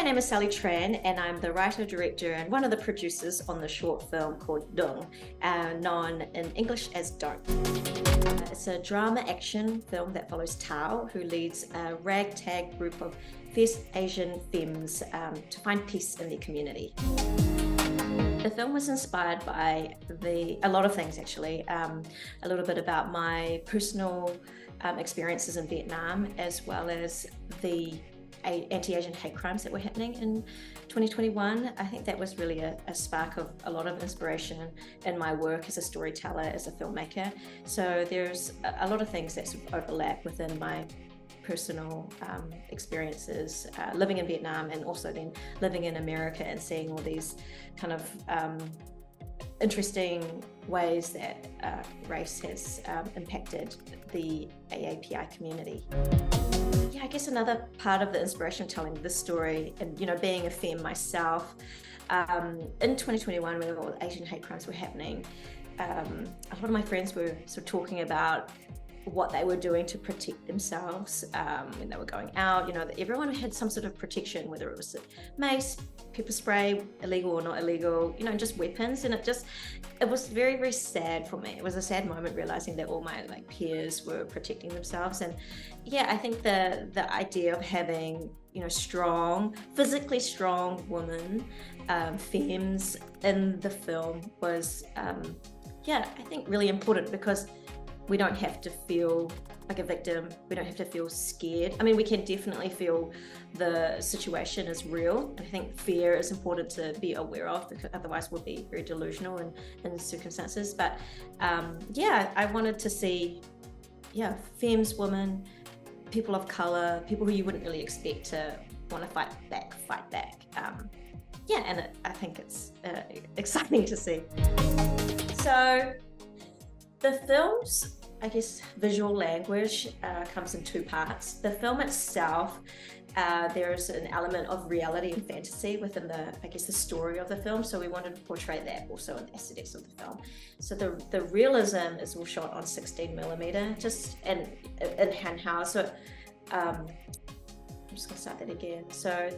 name is Sally Tran, and I'm the writer, director, and one of the producers on the short film called Dung, known in English as Don't. It's a drama action film that follows Tao, who leads a ragtag group of fierce Asian femmes to find peace in their community. The film was inspired by a lot of things actually. A little bit about my personal experiences in Vietnam, as well as the anti-Asian hate crimes that were happening in 2021. I think that was really a spark of a lot of inspiration in my work as a storyteller, as a filmmaker. So there's a lot of things that sort of overlap within my personal experiences living in Vietnam, and also then living in America and seeing all these kind of interesting ways that race has impacted the AAPI community. Yeah, I guess another part of the inspiration of telling this story, and being a femme myself, in 2021 when all the Asian hate crimes were happening, a lot of my friends were sort of talking about what they were doing to protect themselves when they were going out. Everyone had some sort of protection, whether it was mace, pepper spray, illegal or not illegal, just weapons. And it was very, very sad for me. It was a sad moment realizing that all my peers were protecting themselves. And yeah, I think the idea of having strong, physically strong women, femmes in the film was I think really important, because we don't have to feel like a victim. We don't have to feel scared. I mean, we can definitely feel the situation is real. I think fear is important to be aware of, because otherwise we'll be very delusional in circumstances. But I wanted to see, femmes, women, people of color, people who you wouldn't really expect to want to fight back. And I think it's exciting to see. So the film's, I guess, visual language comes in two parts. The film itself, there's an element of reality and fantasy within the story of the film. So we wanted to portray that also in the aesthetics of the film. So the realism is all shot on 16mm, just in handheld. So I'm just gonna start that again. So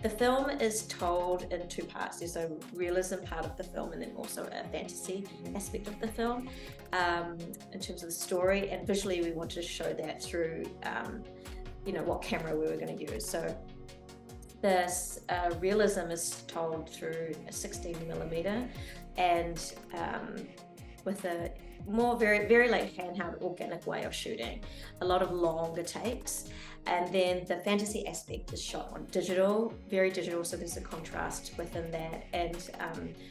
the film is told in two parts. There's a realism part of the film, and then also a fantasy aspect of the film in terms of the story. And visually, we wanted to show that through, what camera we were going to use. So this realism is told through a 16mm, and with a more very, very handheld, organic way of shooting. A lot of longer takes. And then the fantasy aspect is shot on digital, very digital, so there's a contrast within that, and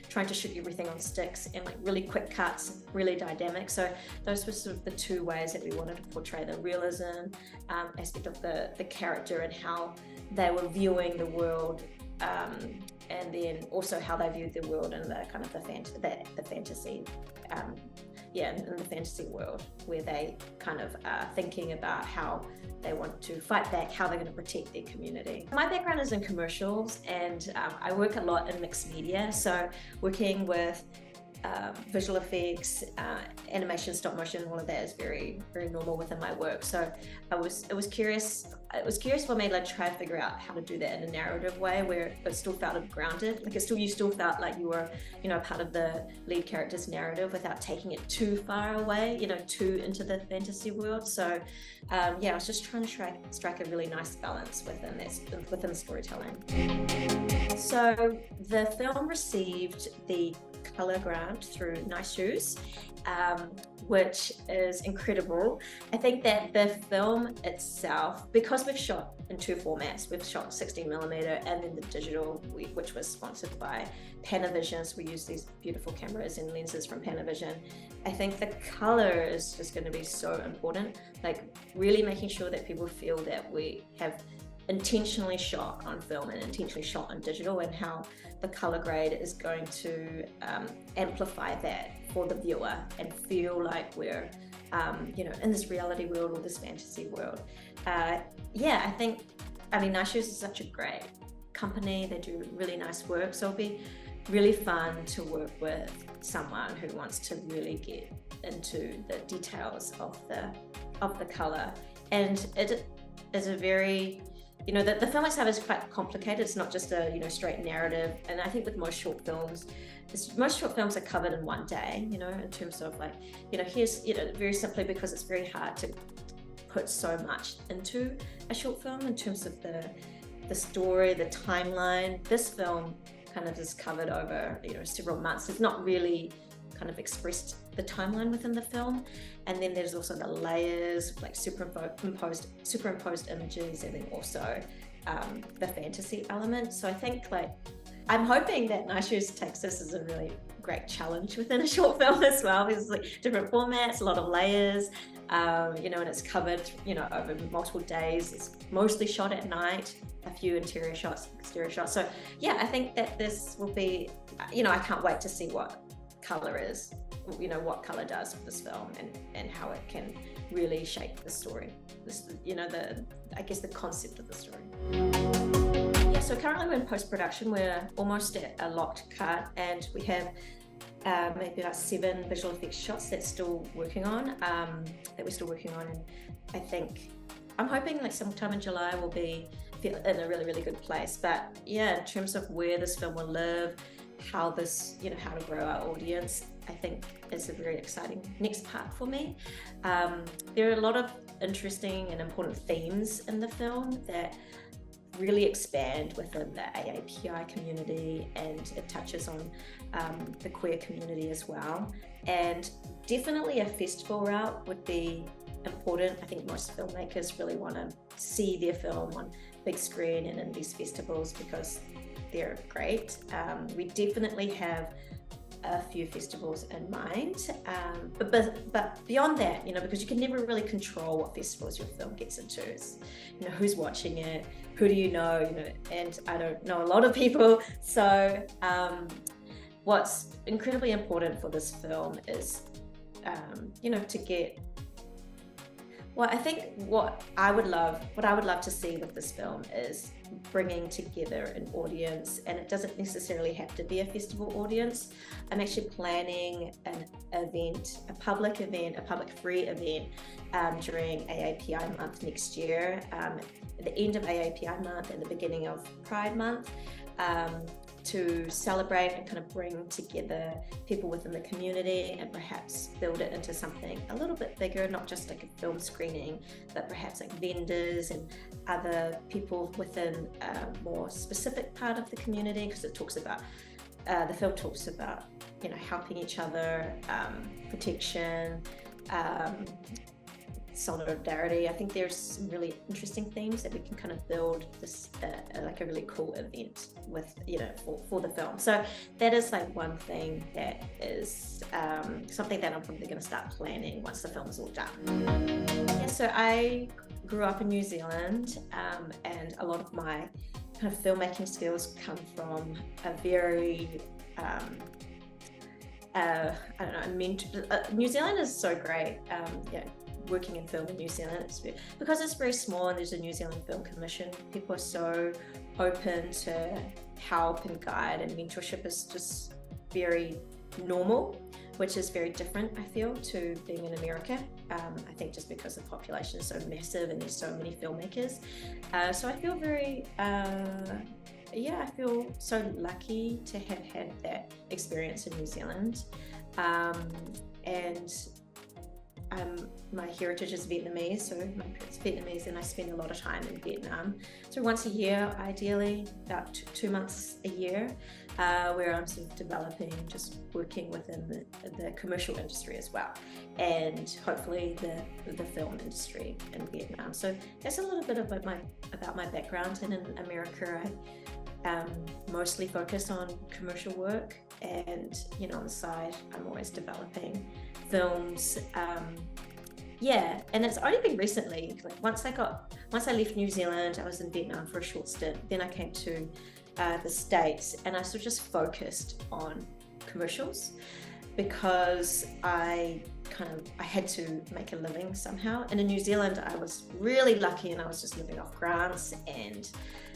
trying to shoot everything on sticks and really quick cuts, really dynamic. So those were sort of the two ways that we wanted to portray the realism aspect of the character and how they were viewing the world, and then also how they viewed the world in the kind of the fantasy. In the fantasy world, where they kind of are thinking about how they want to fight back, how they're going to protect their community. My background is in commercials, and I work a lot in mixed media, so working with visual effects, animation, stop motion, all of that is very, very normal within my work. So it was curious for me to try to figure out how to do that in a narrative way where it still felt grounded. You still felt like you were, part of the lead character's narrative without taking it too far away, too into the fantasy world. So I was just trying to strike a really nice balance within the storytelling. So the film received the color grant through NYC Hue, which is incredible. I think that the film itself, because we've shot in two formats, we've shot 16mm and then the digital, which was sponsored by Pano. So we use these beautiful cameras and lenses from Pano. I think the color is just going to be so important, really making sure that people feel that we have intentionally shot on film and intentionally shot on digital, and how the color grade is going to amplify that for the viewer and feel like we're in this reality world or this fantasy world. I think NYC Hue is such a great company. They do really nice work, so it'll be really fun to work with someone who wants to really get into the details of the color. And it is a very the film itself is quite complicated. It's not just a, straight narrative. And I think with most short films are covered in one day, in terms of like, here's, very simply because it's very hard to put so much into a short film in terms of the story, the timeline. This film kind of is covered over, several months. It's not really kind of expressed the timeline within the film. And then there's also the layers, like superimposed images, and then also the fantasy element. So I think I'm hoping that NYC takes this as a really great challenge within a short film as well. There's like different formats, a lot of layers, and it's covered, over multiple days. It's mostly shot at night, a few interior shots, exterior shots. So yeah, I think that this will be, I can't wait to see what color is, what color does for this film, and how it can really shape the story. The concept of the story. Yeah, so currently we're in post-production. We're almost at a locked cut, and we have maybe about 7 visual effects shots that we're still working on, and I think I'm hoping like sometime in July we'll be in a really, really good place. But yeah, in terms of where this film will live, how to grow our audience, I think is a very exciting next part for me. There are a lot of interesting and important themes in the film that really expand within the AAPI community, and it touches on the queer community as well. And definitely a festival route would be important. I think most filmmakers really want to see their film on big screen and in these festivals because they're great. We definitely have a few festivals in mind, but beyond that, because you can never really control what festivals your film gets into. It's, who's watching it, who do you know, and I don't know a lot of people. So what's incredibly important for this film is, to get, well, I think what I would love to see with this film is bringing together an audience, and it doesn't necessarily have to be a festival audience. I'm actually planning an event, a public free event during AAPI month next year, at the end of AAPI month and the beginning of Pride month, to celebrate and kind of bring together people within the community and perhaps build it into something a little bit bigger, not just like a film screening, but perhaps like vendors and other people within a more specific part of the community, because it talks about, the film talks about, helping each other, protection, solidarity. I think there's some really interesting themes that we can kind of build this like a really cool event with, for the film. So that is like one thing that is something that I'm probably going to start planning once the film is all done. Yeah, so I grew up in New Zealand, and a lot of my kind of filmmaking skills come from a very New Zealand is so great. Working in film in New Zealand, because it's very small and there's a New Zealand Film Commission, people are so open to help and guide, and mentorship is just very normal, which is very different, I feel, to being in America. I think just because the population is so massive and there's so many filmmakers. So I feel very, I feel so lucky to have had that experience in New Zealand. And my heritage is Vietnamese, so my parents are Vietnamese, and I spend a lot of time in Vietnam. So once a year, ideally, about 2 months a year, where I'm sort of developing, just working within the commercial industry as well, and hopefully the film industry in Vietnam. So that's a little bit about my background. And in America, I mostly focus on commercial work, and on the side, I'm always developing films. And it's only been recently, like once I left New Zealand, I was in Vietnam for a short stint, then I came to the States, and I sort of just focused on commercials because I had to make a living somehow. And in New Zealand, I was really lucky, and I was just living off grants and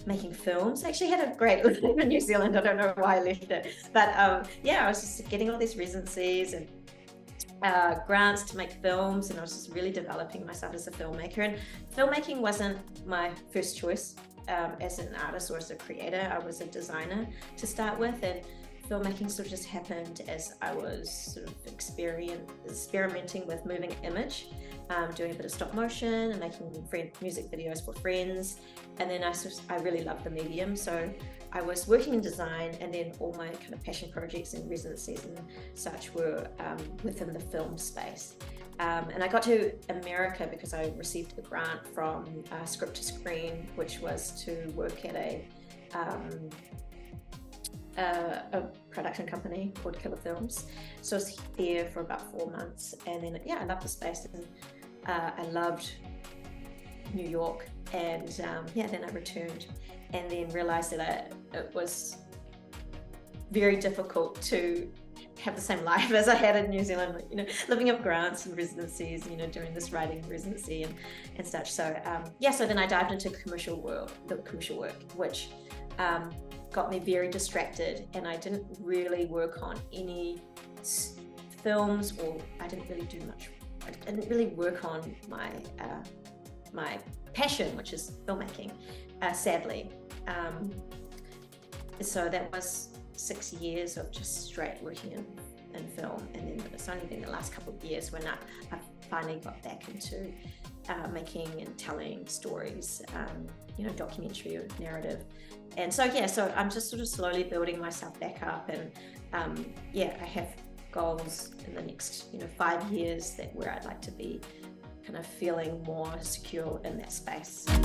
making films. I actually had a great life in New Zealand. I don't know why I left it, but I was just getting all these residencies and grants to make films, and I was just really developing myself as a filmmaker. And filmmaking wasn't my first choice as an artist or as a creator. I was a designer to start with, and filmmaking sort of just happened as I was sort of experimenting with moving image, doing a bit of stop motion and making music videos for friends. And then I really loved the medium, so I was working in design, and then all my kind of passion projects and residencies and such were within the film space. And I got to America because I received a grant from Script to Screen, which was to work at a production company called Killer Films. So I was there for about 4 months, and then I loved the space, and I loved New York, and then I returned, and then realized that it was very difficult to have the same life as I had in New Zealand, living off grants and residencies, doing this writing residency and such. So so then I dived into the commercial work, which got me very distracted, and I didn't really work on any films, or I didn't really work on my passion, which is filmmaking, sadly. So that was 6 years of just straight working in film, and then it's only been the last couple of years when I finally got back into making and telling stories, documentary or narrative. And so I'm just sort of slowly building myself back up, and I have goals in the next 5 years where I'd like to be kind of feeling more secure in that space. I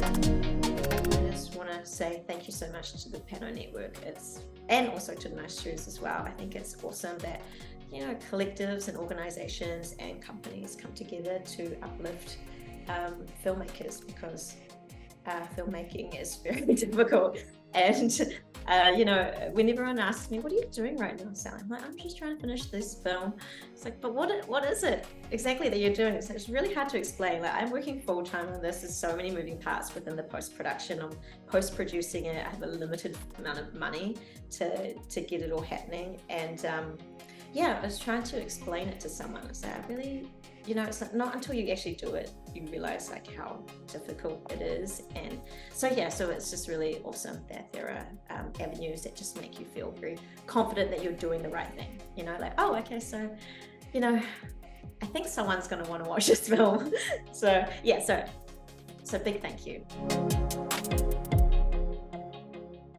just want to say thank you so much to the Pano network, and also to Nice Shoes as well. I think it's awesome that collectives and organizations and companies come together to uplift filmmakers, because filmmaking is very difficult. And when everyone asks me, what are you doing right now, Sally? I'm like, I'm just trying to finish this film. It's like, but what is it exactly that you're doing? So it's really hard to explain. Like, I'm working full time on this. There's so many moving parts within the post-production. I'm post-producing it. I have a limited amount of money to get it all happening. And I was trying to explain it to someone. I said, I really, it's not until you actually do it, you realize like how difficult it is. And so it's just really awesome that there are avenues that just make you feel very confident that you're doing the right thing. Like, oh, okay, so I think someone's going to want to watch this film. So big thank you.